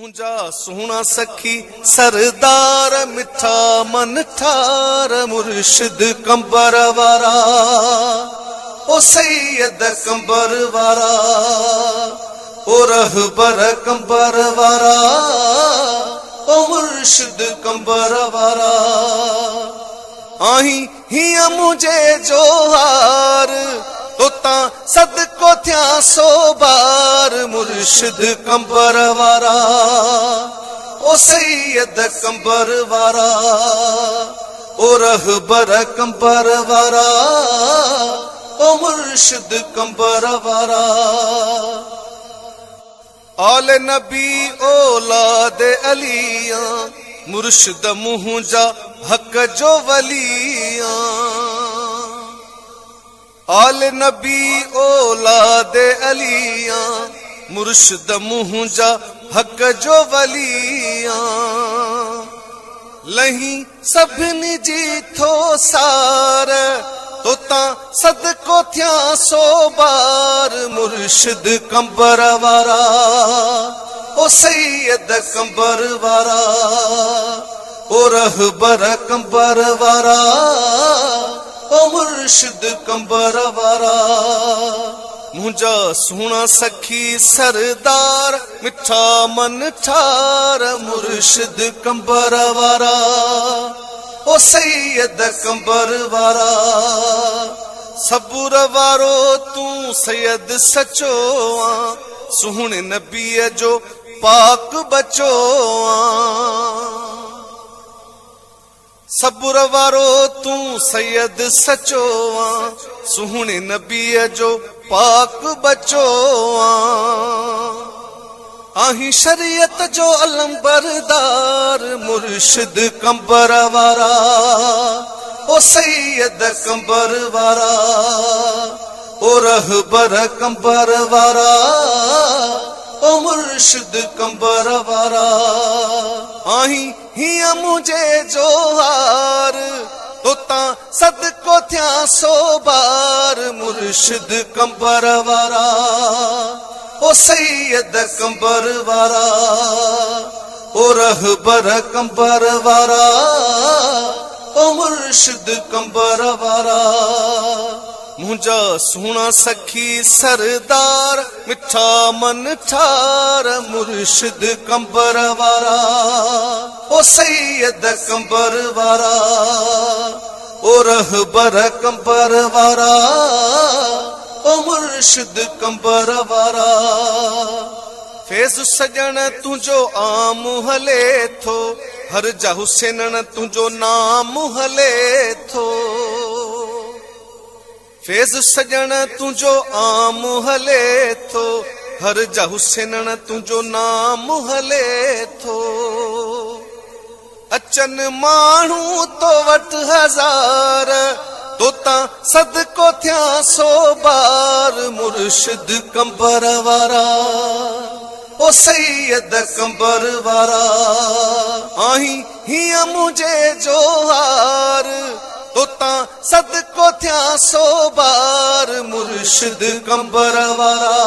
मुंजा सोहना सखी सरदार मिठा मन ठार मुर्शिद कंबर वारा ओ सैयद कंबर वारा ओ रहबर कंबर वारा ओ मुर्शिद कंबर वारा आही हिया मुझे जोहार तोता सदको थिया सो बार मुर्शिद कंबर वारा ओ सैयद कंबर वारा ओ रहबर कंबर वारा ओ मुर्शिद कंबर वारा आले नबी औलाद अलिया मुर्शिद मुंजा हक जो वलिया आल नबी औलाद अलिया मुर्शिद मुंजा हक जो वलिया लही सभिनी जी थो सार तोता सदको थिया सो बार मुर्शिद कंबर वारा ओ सैयद कंबर वारा ओ रहबर कंबर वारा ओ मुर्शिद कंबर वारा मुंजा सोहना सखी सरदार मिठा मन ठार मुर्शिद कंबर वारा ओ सैयद कंबर वारा सबुर वारो तू सैयद सचो आ सोहणे नबी जो पाक बचो आ सबुर वारो तू सैयद सचो आ सोहणे नबी जो पाक बचो आ आही शरीयत जो अलम बरदार मुर्शिद कंबर वारा ओ सैयद कंबर वारा ओ रहबर कंबर वारा ओ मुर्शिद कंबर वारा आही हिया मुझे जोहार तोता सदको थिया सो बार मुर्शिद कंबर वारा ओ सैयद कंबर वारा ओ रहबर कंबर वारा ओ मुर्शिद कंबर वारा मुंजा सोहना सखी सरदार मिठा मन ठार मुर्शिद कंबर वारा ओ सैयद कंबर वारा ओ रहबर कंबर वारा ओ मुर्शिद कंबर वारा फैज़ सजन तुझो आम हले थो हर जा हुसैनन तुझो नाम हले थो फैज़ सजन तुझो आम हले थो हर जा हुसैनन तुझो नाम हले थो अचन माण्हू तो वट हज़ार तोता सदको थिया सो बार मुर्शिद कंबर वारा ओ सैयद कंबर वारा आही हिया मुझे जोहार तोता सदको थिया सो बार मुर्शिद कंबर वारा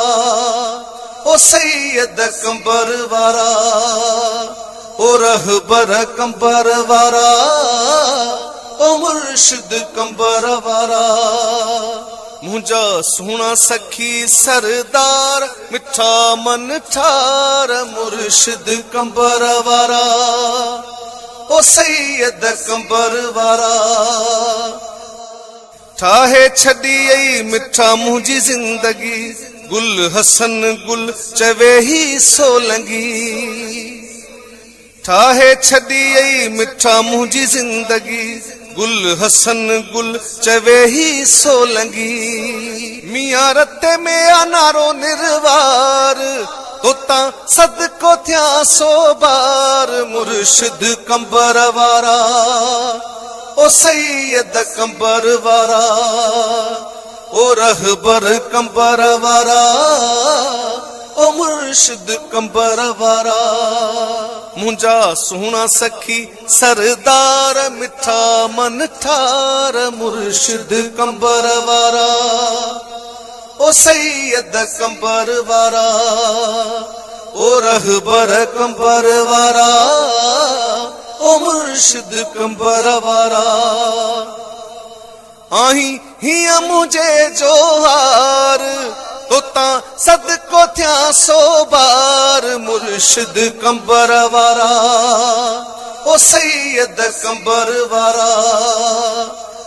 ओ सैयद कंबर वारा ओ रहबर कंबर वारा ओ मुर्शिद कंबर वारा मुंजा सोहना सखी सरदार मिठा मन ठार मुर्शिद कंबर वारा ओ सैयद कंबर वारा ठाहे छड़ी आई मिठा मुंहिंजी जिंदगी गुल हसन गुल चवे ही सोलंगी ठाहे छड़ी आई मिठा मुंहिंजी जिंदगी गुल हसन गुल चवे ही सोलंगी मियां रते में अनारो निर्वार तोता सदको थिया सो बार मुर्शिद कंबर वारा ओ सैयद कंबर वारा ओ रहबर कंबर वारा ओ मुर्शिद कंबर वारा मुंजा सोहना सखी सरदार मिठा मन ठार मुर्शिद कंबर वारा ओ सैयद कंबर वारा ओ रहबर कंबर वारा, ओ मुर्शिद कंबर वारा। आही हिया मुझे जोहार, तो ता सदको थिया सो बार, मुर्शिद कंबर वारा, ओ सैयद कंबर वारा,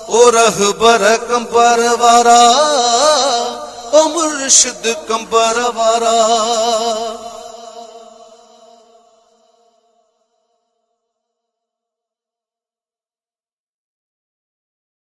ओ रहबर कंबर वारा, ओ मुर्शिद कंबर वारा।